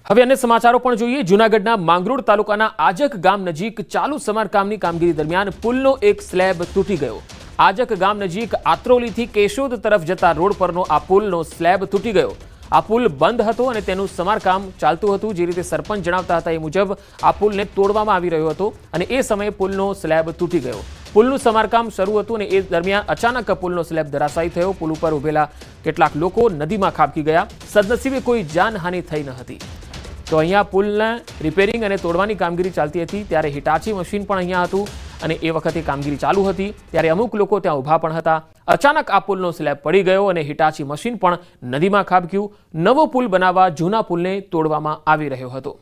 હવે અન્ય સમાચારો પણ જોઈએ। જૂનાગઢના માંગરોળ તાલુકાના આજક ગામ નજીક ચાલુ સમારકામની કામગીરી દરમિયાન પુલનો એક સ્લેબ તૂટી ગયો। આજક ગામ નજીક આત્રોલીથી કેશોદ તરફ જતા રોડ પરનો આ પુલનો સ્લેબ તૂટી ગયો। આ પુલ બંધ હતો અને તેનું સમારકામ ચાલતું હતું। જે રીતે સરપંચ જણાવતા હતા એ મુજબ આ પુલને તોડવામાં આવી રહ્યો હતો અને એ સમયે પુલનો સ્લેબ તૂટી ગયો। પુલનું સમારકામ શરૂ હતું અને એ દરમિયાન અચાનક પુલનો સ્લેબ ધરાશાયી થયો। પુલ ઉપર ઉભેલા કેટલાક લોકો નદીમાં ખાબકી ગયા। સદનસીબે કોઈ જાનહાનિ થઈ ન હતી। તો અહીંયા પુલના રિપેરિંગ અને તોડવાની કામગીરી ચાલતી હતી ત્યારે હિટાચી મશીન પણ અહીંયા હતું અને એ વખતે કામગીરી ચાલુ હતી ત્યારે અમુક લોકો ત્યાં ઊભા પણ હતા। અચાનક આ પુલનો સ્લેબ પડી ગયો અને હિટાચી મશીન પણ નદીમાં ખાબક્યું। નવો પુલ બનાવવા જૂના પુલને તોડવામાં આવી રહ્યો હતો।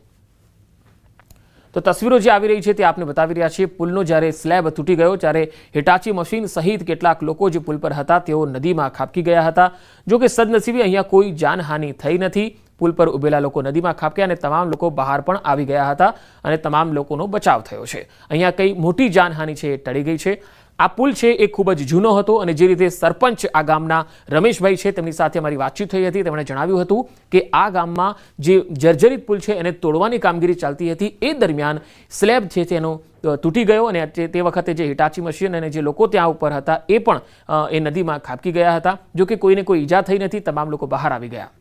તો તસવીરો જે આવી રહી છે તે આપને બતાવી રહ્યા છીએ। પુલનો જ્યારે સ્લેબ તૂટી ગયો ત્યારે હિટાચી મશીન સહિત કેટલાક લોકો જે પુલ પર હતા તેઓ નદીમાં ખાબકી ગયા હતા। જો કે સદનસીબે અહીંયા કોઈ જાનહાનિ થઈ નથી। પુલ પર ઉભેલા લોકો નદીમાં ખાબક્યા અને તમામ લોકો બહાર પણ આવી ગયા હતા અને તમામ લોકોનો બચાવ થયો છે। અહીંયા કઈ મોટી જાનહાનિ છે એ ટળી ગઈ છે। આ પુલ છે એ ખૂબ જ જૂનો હતો અને જે રીતે સરપંચ આ ગામના રમેશભાઈ છે તેમની સાથે અમારી વાતચીત થઈ હતી। તેમણે જણાવ્યું હતું કે આ ગામમાં જે જર્જરિત પુલ છે એને તોડવાની કામગીરી ચાલતી હતી એ દરમિયાન સ્લેબ છે તેનો તૂટી ગયો અને તે વખતે જે હિટાચી મશીન અને જે લોકો ત્યાં ઉપર હતા એ પણ એ નદીમાં ખાબકી ગયા હતા। જો કે કોઈને કોઈ ઈજા થઈ નથી। તમામ લોકો બહાર આવી ગયા।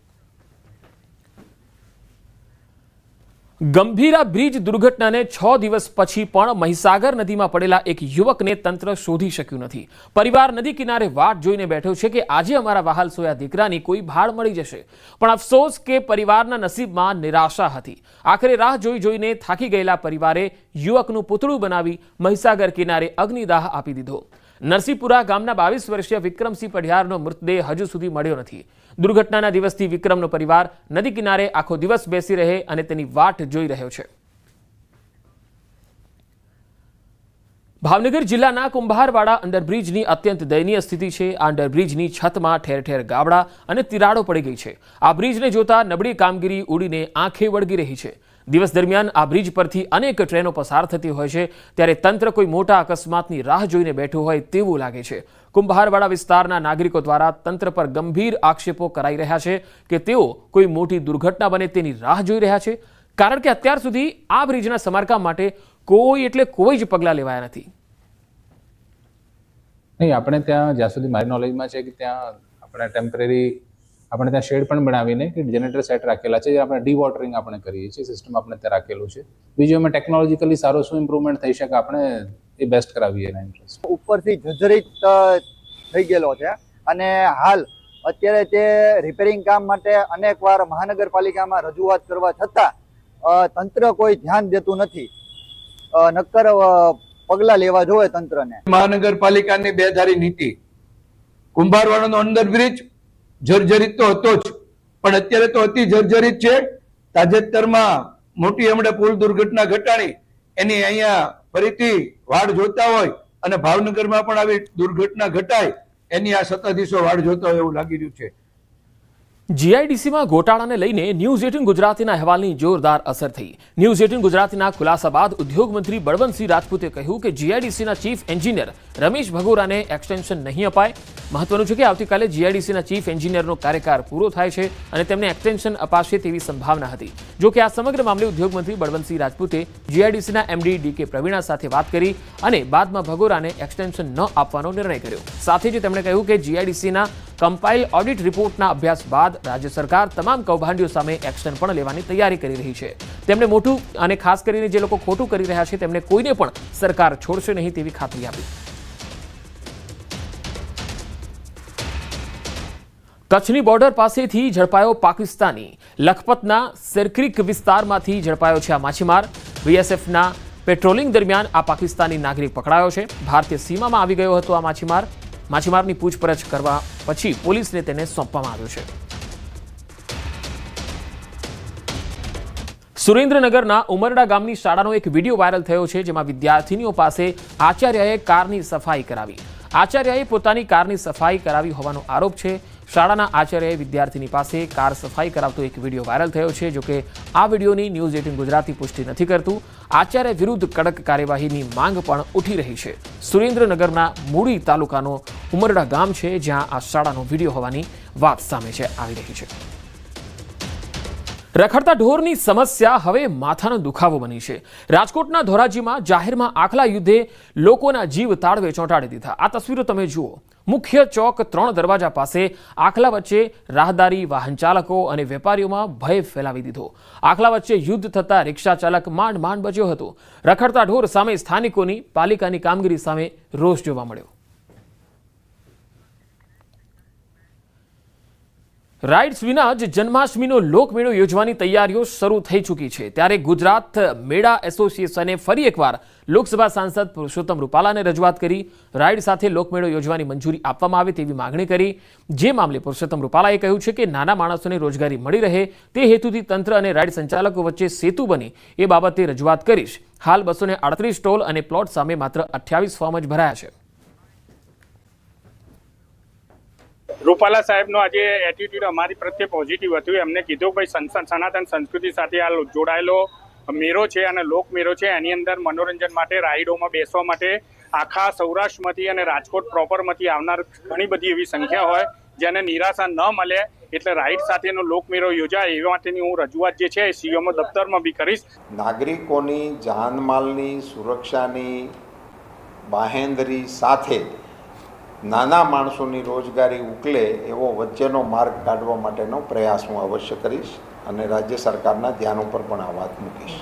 ગંભીરા બ્રિજ દુર્ઘટનાને 6 દિવસ પછી પણ મહીસાગર નદીમાં પડેલા એક યુવકને તંત્ર શોધી શક્યું નથી। પરિવાર નદી કિનારે વાટ જોઈને બેઠો છે કે આજે અમારા વહાલ સોયા દીકરાની કોઈ ભાળ મળી જશે, પણ અફસોસ કે પરિવારના નસીબમાં નિરાશા હતી। આખરે રાહ જોઈ જોઈને થાકી ગયેલા પરિવારે યુવકનું પૂતળું બનાવી મહીસાગર કિનારે અગ્નિદાહ આપી દીધો। નરસિંહપુરા ગામના 22 વર્ષીય વિક્રમસિંહ પઢિયારનો મૃતદેહ હજુ સુધી મળ્યો નથી। દુર્ઘટનાના દિવસથી વિક્રમનો પરિવાર નદી કિનારે આખો દિવસ બેસી રહે અને તેની વાટ જોઈ રહ્યો છે। ભાવનગર જિલ્લાના કુંભારવાડા અંડરબ્રિજની અત્યંત દયનીય સ્થિતિ છે। આ અંડરબ્રિજની છતમાં ઠેર ઠેર ગાબડા અને તિરાડો પડી ગઈ છે। આ બ્રિજને જોતા નબળી કામગીરી ઉડીને આંખે વળગી રહી છે। દિવસ દરમિયાન આ બ્રિજ પરથી અનેક ટ્રેનો પસાર થતી હોય છે ત્યારે તંત્ર કોઈ મોટા અકસ્માતની રાહ જોઈને બેઠું હોય તેવું લાગે છે। કુંભારવાડા વિસ્તારના નાગરિકો દ્વારા તંત્ર પર ગંભીર આક્ષેપો કરાઈ રહ્યા છે કે તેઓ કોઈ મોટી દુર્ઘટના બને તેની રાહ જોઈ રહ્યા છે, કારણ કે અત્યાર સુધી આ બ્રિજના સમારકામ માટે કોઈ એટલે કોઈ જ પગલાં લેવાયા નથી। નહીં, આપણે ત્યાં જ્યાં સુધી મારી નોલેજમાં છે કે ત્યાં આપણે ટેમ્પરરી આપણે ત્યાં શેડ પણ બનાવીને કે જનરેટર સેટ રાખેલા છે, જે આપણે ડીવોટરિંગ આપણે કરીએ છીએ, સિસ્ટમ આપણે ત્યાં રાખેલું છે। બીજું એમાં ટેકનોલોજીકલી સારો શું ઇમ્પ્રુવમેન્ટ થઈ શકે આપણે એ બેસ્ટ કરાવીએ એના ઇન્ટરેસ્ટ। ઉપરથી જર્જરિત થઈ ગયેલો છે અને હાલ અત્યારે તે રિપેરિંગ કામ માટે અનેકવાર મહાનગરપાલિકામાં રજૂઆત કરવા છતાં તંત્ર કોઈ ધ્યાન દેતું નથી। નક્કર પગલાં લેવા જોઈએ તંત્રને। મહાનગરપાલિકાની બેધારી નીતિ, કુંભારવાડાનો અંડરબ્રિજ જર્જરિત તો હતો જ, પણ અત્યારે તો અતિ જર્જરિત છે। તાજેતરમાં મોટી હમણે પુલ દુર્ઘટના ઘટાડી એની અહીંયા ફરીથી વાડ જોતા હોય અને ભાવનગરમાં પણ આવી દુર્ઘટના ઘટાય એની આ સત્તાધીશો વાડ જોતા હોય એવું લાગી રહ્યું છે। જીઆઈડીસીમાં ગોટાળાને લઈને ન્યૂઝ 18 ગુજરાતીના અહેવાલની જોરદાર અસર થઈ। ન્યૂઝ 18 ગુજરાતીના ખુલાસા બાદ ઉદ્યોગ મંત્રી બળવંતસિંહ રાજપૂતે કહ્યું કે જીઆઈડીસીના ચીફ એન્જિનિયર રમેશ ભગોરાને એક્સટેન્શન નહીં અપાય। મહત્વનું છે કે આવતીકાલે જીઆઈડીસીના ચીફ એન્જિનિયરનો કાર્યકાળ પૂરો થાય છે અને તેમને એક્સટેન્શન અપાશે તેવી સંભાવના હતી। જો કે આ સમગ્ર મામલે ઉદ્યોગ મંત્રી બળવંતસિંહ રાજપૂતે જીઆઈડીસીના એમડી ડીકે પ્રવીણા સાથે વાત કરી અને બાદમાં ભગોરાને એક્સટેન્શન ન આપવાનો નિર્ણય કર્યો। સાથે જ તેમણે કહ્યું કે જીઆઈડીસીના કમ્પાઇલ ઓડિટ રિપોર્ટના અભ્યાસ બાદ રાજ્ય સરકાર તમામ કૌભાંડીઓ સામે એક્શન પણ લેવાની તૈયારી કરી રહી છે। તેમણે મોટું અને ખાસ કરીને જે લોકો ખોટું કરી રહ્યા છે તેમને કોઈને પણ સરકાર છોડશે નહીં તેવી ખાતરી આપી। કચ્છની બોર્ડર પાસેથી ઝડપાયો પાકિસ્તાની। લખપતના સિરક્રીક વિસ્તારમાંથી ઝડપાયો છે આ માછીમાર। બીએસએફના પેટ્રોલિંગ દરમિયાન આ પાકિસ્તાની નાગરિક પકડાયો છે। ભારતીય સીમામાં આવી ગયો હતો આ માછીમારની પૂછપરછ કરવા પછી પોલીસને તેને સોંપવામાં આવ્યો છે। સુરેન્દ્રનગરના ઉમરડા ગામની શાળાનો એક વિડીયો વાયરલ થયો છે, જેમાં વિદ્યાર્થીનીઓ પાસે આચાર્યએ કારની સફાઈ કરાવી। આચાર્યએ પોતાની કારની સફાઈ કરાવી હોવાનો આરોપ છે। શાળાના આચાર્યએ વિદ્યાર્થીની પાસે કાર સફાઈ કરાવતો એક વિડીયો વાયરલ થયો છે। જો કે આ વિડીયોની ન્યૂઝ 18 ગુજરાતી પુષ્ટિ નથી કરતું। આચાર્ય વિરુદ્ધ કડક કાર્યવાહીની માંગ પણ ઉઠી રહી છે। સુરેન્દ્રનગરના મૂળી તાલુકાનો ઉમરડા ગામ છે જ્યાં આ શાળાનો વિડીયો હોવાની વાત સામે આવી રહી છે। રખડતા ઢોરની સમસ્યા હવે માથાનો દુખાવો બની છે. રાજકોટના ધોરાજીમાં જાહેરમાં આખલા યુદ્ધે લોકોના જીવ તાળવે ચોંટાડી દીધા. આ તસવીરો તમે જુઓ. મુખ્ય ચોક 3 દરવાજા પાસે આખલા વચ્ચે રાહદારી, વાહન ચાલકો અને વેપારીઓમાં ભય ફેલાવી દીધો. આખલા વચ્ચે યુદ્ધ થતા રિક્ષા ચાલક માંડ માંડ બચ્યો હતો. રખડતા ઢોર સામે સ્થાનિકોની પાલિકાની કામગીરી સામે રોષ જોવા મળ્યો. રાઇડ્સ વિના જ જન્માષ્ટમીનો લોકમેળો યોજવાની તૈયારીઓ શરૂ થઈ ચૂકી છે. ત્યારે ગુજરાત મેળા એસોસિએશને ફરી એકવાર લોકસભા સાંસદ પુરુષોત્તમ રૂપાલાને રજૂઆત કરી રાઇડ સાથે લોકમેળો યોજવાની મંજૂરી આપવામાં આવે તેવી માગણી કરી. જે મામલે પુરુષોત્તમ રૂપાલાએ કહ્યું છે કે નાના માણસોને રોજગારી મળી રહે તે હેતુથી તંત્ર અને રાઇડ સંચાલકો વચ્ચે સેતુ બની એ બાબતે રજૂઆત કરીશ. હાલ 238 સ્ટોલ અને પ્લોટ સામે માત્ર 28 ફોર્મ જ ભરાયા છે. રૂપાલા સાહેબનો આજે એટીટ્યુડ અમારી પ્રત્યે પોઝિટિવ હતું. એમને કીધું ભાઈ સનાતન સંસ્કૃતિ સાથે આ જોડાયેલો મેળો છે અને લોકમેળો છે. એની અંદર મનોરંજન માટે, રાઈડોમાં બેસવા માટે આખા સૌરાષ્ટ્રમાંથી અને રાજકોટ પ્રોપરમાંથી આવનાર ઘણી બધી એવી સંખ્યા હોય જેને નિરાશા ન મળે એટલે રાઈડ સાથેનો લોકમેળો યોજાય એ માટેની હું રજૂઆત જે છે એ સીએમઓ દફતરમાં બી કરીશ. નાગરિકોની જાનમાલની સુરક્ષાની બાહેંધરી સાથે નાના માણસોની રોજગારી ઉકલે એવો વચ્ચેનો માર્ગ કાઢવા માટેનો પ્રયાસ હું અવશ્ય કરીશ અને રાજ્ય સરકારના ધ્યાન ઉપર પણ આ વાત મૂકીશ.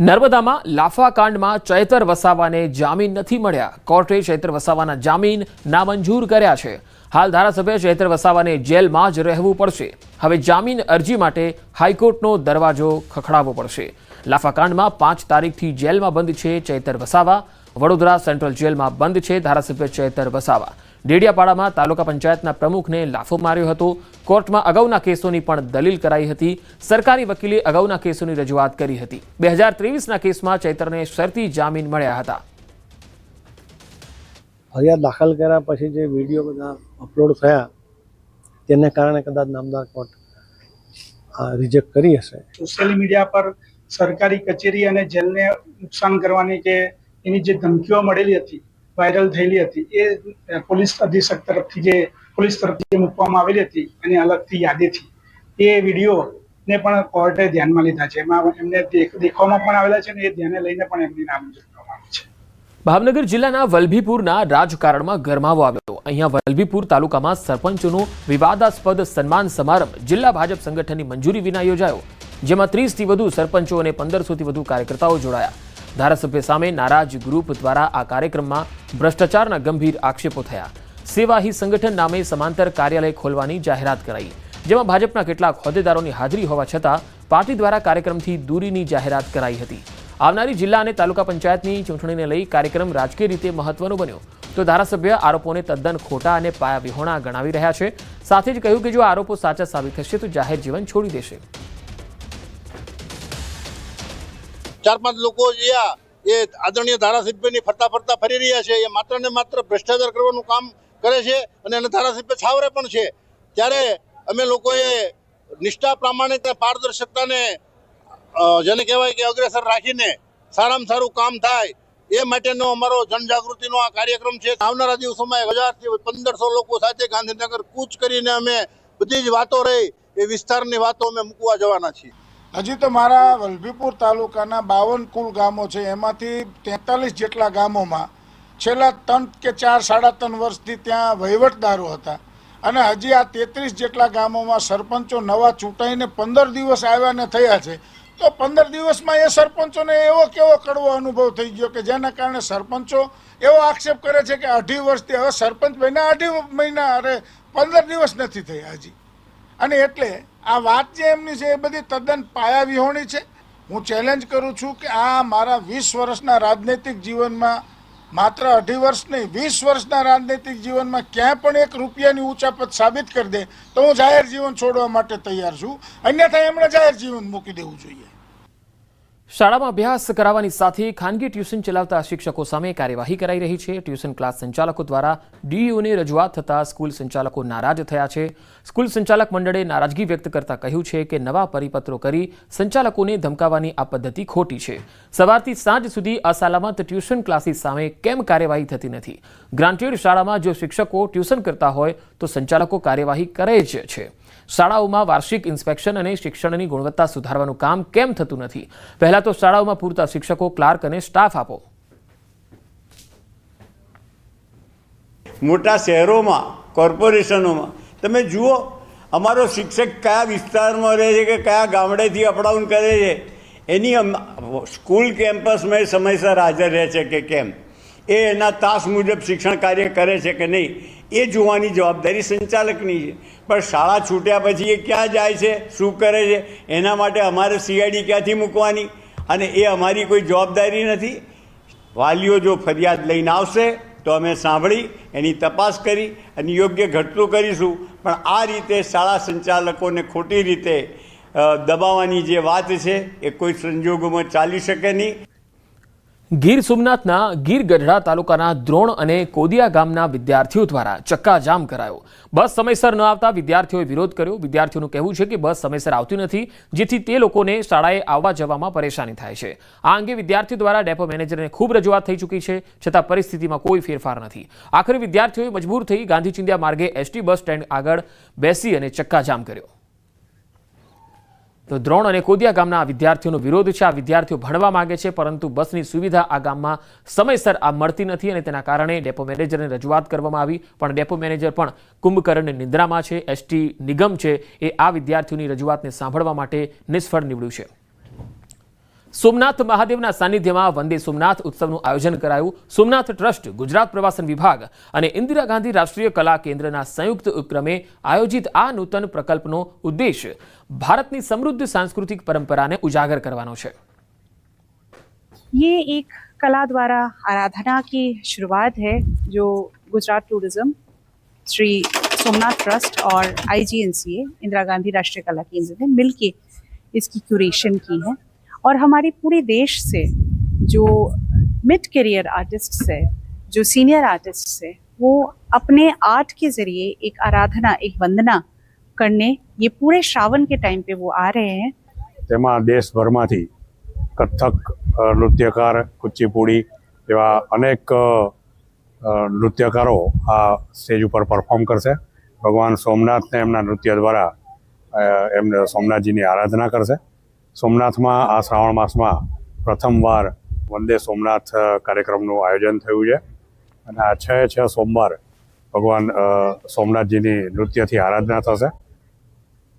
નર્મદામાં લાફાકાંડમાં ચૈતર વસાવાને જામીન નથી મળ્યા. કોર્ટે ચૈતર વસાવાના જામીન નામંજૂર કર્યા છે. હાલ ધારાસભ્ય ચૈતર વસાવાને જેલમાં જ રહેવું પડશે. હવે જામીન અરજી માટે હાઈકોર્ટનો દરવાજો ખખડાવવો પડશે. લાફાકાંડમાં 5 તારીખથી જેલમાં બંધ છે ચૈતર વસાવા. વડોદરા સેન્ટ્રલ જેલમાં બંધ છે ધારાસભ્ય ચૈતર વસાવા. ડેડિયાપાડામાં તાલુકા પંચાયતના પ્રમુખને લાફો માર્યો હતો. કોર્ટમાં અગાઉના કેસોની પણ દલીલ કરાઈ હતી. સરકારી વકીલે અગાઉના કેસોની રજૂઆત કરી હતી. 2023ના કેસમાં ચૈતરને શરતી જામીન મળ્યા હતા. ફરિયાદ દાખલ કર્યા પછી જે વિડીયો બધા અપલોડ થયા તેને કારણે કદાચ નામદાર કોર્ટ રિજેક્ટ કરી હશે. સોશિયલ મીડિયા પર સરકારી કચેરી અને જેલને નુકસાન કરવાની કે એની જે ધમકીઓ મળેલી હતી, વાયરલ થયેલી હતી, એ પોલીસ અધિક્ષક તરફથી જે મૂકવામાં આવેલી હતી અને અલગથી યાદીથી એ વિડીયોને પણ કોર્ટે ધ્યાનમાં લીધા છે. એમાં એમને દેખવામાં પણ આવેલા છે અને એ ધ્યાને લઈને પણ એમની નામંજૂર કરવામાં આવી છે. ભાવનગર જિલ્લાના વલભીપુરના રાજકારણમાં ગરમાવો આવ્યો. અહીંયા વલભીપુર તાલુકામાં સરપંચોનો વિવાદાસ્પદ સન્માન સમારંભ જિલ્લા ભાજપ સંગઠનની મંજૂરી વિના યોજાયો. જેમાં 30થી વધુ સરપંચો અને 1500થી વધુ કાર્યકર્તાઓ જોડાયા. ધારાસભ્ય સામે નારાજ ગ્રુપ દ્વારા આ કાર્યક્રમમાં ભ્રષ્ટાચારના ગંભીર આક્ષેપો થયા. સેવા હી સંગઠન નામે સમાંતર કાર્યાલય ખોલવાની જાહેરાત કરાઈ. જેમાં ભાજપના કેટલાક હોદ્દેદારોની હાજરી હોવા છતાં પાર્ટી દ્વારા કાર્યક્રમથી દૂરીની જાહેરાત કરાઈ હતી. આવનારી જિલ્લા અને તાલુકા પંચાયતની ચૂંટણીને લઈ કાર્યક્રમ રાજકીય રીતે મહત્વનો બન્યો તો ધારાસભ્ય આરોપોને તદ્દન ખોટા અને પાયાવિહોણા ગણાવી રહ્યા છે. સાથે જ કહ્યું કે જો આરોપો સાચા સાબિત થશે તો જાહેર જીવન છોડી દેશે. 4-5 લોકો એ આદરણીય ધારાસભ્યની ફરતા ફરી રહ્યા છે. એ માત્ર ને માત્ર ભ્રષ્ટાચાર કરવાનું કામ કરે છે અને એને ધારાસભ્ય છાવરે પણ છે. ત્યારે અમે લોકોએ નિષ્ઠા, પ્રામાણિકતા, પારદર્શકતાને જેને કહેવાય કે અગ્રેસર રાખીને સારામાં સારું કામ થાય એ માટેનો અમારો જનજાગૃતિનો આ કાર્યક્રમ છે. આવનારા દિવસોમાં 1000થી 1500 લોકો સાથે ગાંધીનગર કૂચ કરીને અમે બધી જ વાતો રહી એ વિસ્તારની વાતો અમે મૂકવા જવાના છીએ. હજી તો મારા વલભીપુર તાલુકાના 52 કુલ ગામો છે. એમાંથી 43 જેટલા ગામોમાં છેલ્લા 3 કે 3.5 વર્ષથી ત્યાં વહીવટદારો હતા અને હજી આ 33 જેટલા ગામોમાં સરપંચો નવા ચૂંટાઈને 15 દિવસ આવ્યા ને થયા છે. તો 15 દિવસમાં એ સરપંચોને કેવો કડવો અનુભવ થઈ ગયો કે જેના કારણે સરપંચો એવો આક્ષેપ કરે છે કે 2.5 વર્ષથી હવે સરપંચ બન્યા 2.5 મહિના, અરે 15 દિવસ નથી થયા હજી. અને એટલે આ વાત જે એમની છે એ બધી તદ્દન પાયાવિહોણી છે. હું ચેલેન્જ કરું છું કે આ મારા 20 વર્ષના રાજનૈતિક જીવનમાં માત્ર 2.5 વર્ષ નહીં, 20 વર્ષના રાજનૈતિક જીવનમાં ક્યાંય પણ 1 રૂપિયાની ઊંચાપત સાબિત કરી દે તો હું જાહેર જીવન છોડવા માટે તૈયાર છું. અન્યથા એમણે જાહેર જીવન મૂકી દેવું જોઈએ. શાળામાં અભ્યાસ કરાવવાની સાથે ખાનગી ટ્યુશન ચલાવતા શિક્ષકો સામે કાર્યવાહી કરાઈ રહી છે. ટ્યુશન ક્લાસ સંચાલકો દ્વારા ડીઈઓને રજૂઆત થતાં સ્કૂલ સંચાલકો નારાજ થયા છે. સ્કૂલ સંચાલક મંડળે નારાજગી વ્યક્ત કરતા કહ્યું છે કે નવા પરિપત્રો કરી સંચાલકોને ધમકાવવાની આ પદ્ધતિ ખોટી છે. સવારથી સાંજ સુધી અસલામત ટ્યુશન ક્લાસીસ સામે કેમ કાર્યવાહી થતી નથી? ગ્રાન્ટેડ શાળામાં જો શિક્ષકો ટ્યુશન કરતા હોય તો સંચાલકો કાર્યવાહી કરે જ છે. શાળાઓમાં વાર્ષિક ઇન્સ્પેક્શન અને શિક્ષણની ગુણવત્તા સુધારવાનું કામ કેમ થતું નથી? પહેલા તો શાળાઓમાં પૂરતા શિક્ષકો, ક્લાર્ક અને સ્ટાફ આપો. મોટા શહેરોમાં, કોર્પોરેશનોમાં તમે જુઓ અમારો શિક્ષક કયા વિસ્તારમાં રહે છે કે કયા ગામડેથી અપડાઉન કરે છે, એની સ્કૂલ કેમ્પસમાં સમયસર હાજર રહે છે કે કેમ, એ એના તાસ મુજબ શિક્ષણ કાર્ય કરે છે કે નહીં, એ જોવાની જવાબદારી સંચાલકની છે. પણ શાળા છૂટ્યા પછી એ ક્યાં જાય છે, શું કરે છે, એના માટે અમારે CID ક્યાંથી મૂકવાની? અને એ અમારી કોઈ જવાબદારી નથી. વાલીઓ જો ફરિયાદ લઈને આવશે તો અમે સાંભળી એની તપાસ કરી અને યોગ્ય ઘટતું કરીશું. પણ આ રીતે શાળા સંચાલકોને ખોટી રીતે દબાવવાની જે વાત છે એ કોઈ સંજોગોમાં ચાલી શકે નહીં. ગીર સોમનાથના ગીર ગઢડા તાલુકાના દ્રોણ અને કોદિયા ગામના વિદ્યાર્થીઓ દ્વારા ચક્કાજામ કરાયો. બસ સમયસર ન આવતા વિદ્યાર્થીઓએ વિરોધ કર્યો. વિદ્યાર્થીઓનું કહેવું છે કે બસ સમયસર આવતી નથી, જેથી તે લોકોને શાળાએ આવવા જવામાં પરેશાની થાય છે. આ અંગે વિદ્યાર્થીઓ દ્વારા ડેપો મેનેજરને ખૂબ રજૂઆત થઈ ચૂકી છે, છતાં પરિસ્થિતિમાં કોઈ ફેરફાર નથી. આખરે વિદ્યાર્થીઓએ મજબૂર થઈ ગાંધી ચિંધ્યા માર્ગે ST બસ સ્ટેન્ડ આગળ બેસી અને ચક્કાજામ કર્યો. તો દ્રોણ અને કોદિયા ગામના વિદ્યાર્થીઓનો વિરોધ છે. આ વિદ્યાર્થીઓ ભણવા માંગે છે, પરંતુ બસની સુવિધા આ ગામમાં સમયસર મળતી નથી અને તેના કારણે ડેપો મેનેજરને રજૂઆત કરવામાં આવી, પણ ડેપો મેનેજર પણ કુંભકર્ણ નિદ્રામાં છે. ST નિગમ છે એ આ વિદ્યાર્થીઓની રજૂઆતને સાંભળવા માટે નિષ્ફળ નીવડ્યું છે. સોમનાથ મહાદેવના સાનિધ્યમાં વંદે સોમનાથ ઉત્સવનું આયોજન કરાયું. સોમનાથ ટ્રસ્ટ, ગુજરાત પ્રવાસન વિભાગ અને ઇન્દિરા ગાંધી રાષ્ટ્રીય કલા કેન્દ્રના સંયુક્ત ઉપક્રમે આયોજિત આ નૂતન પ્રકલ્પનો ઉદ્દેશ ભારતની સમૃદ્ધ सांस्कृतिक परंपराને उजागर करवानो છે. ये एक कला द्वारा आराधना की शुरुआत है जो गुजरात टूरिज्म, श्री सोमनाथ ट्रस्ट और IGNCA इंदिरा गांधी राष्ट्रीय कला केंद्र ने मिलके इसकी क्यूरेशन की है. और हमारे पूरे देश से जो मिड करियर आर्टिस्ट्स है, जो सीनियर आर्टिस्ट्स है, वो अपने आर्ट के जरिए एक आराधना, एक वंदना करने ये पूरे श्रावण के टाइम पे वो आ रहे हैं. તેમાં દેશભરમાંથી કથક નૃત્યકાર, કુચીપુડી એવા અનેક નૃત્યકારો આ સ્ટેજ ઉપર પરફોર્મ કરશે. ભગવાન સોમનાથને એમના નૃત્ય દ્વારા એમને સોમનાથજીની આરાધના કરશે. સોમનાથમાં આ શ્રાવણ માસમાં પ્રથમવાર વંદે સોમનાથ કાર્યક્રમનું આયોજન થયું છે અને આ 6 સોમવાર ભગવાન સોમનાથજીની નૃત્યથી આરાધના થશે.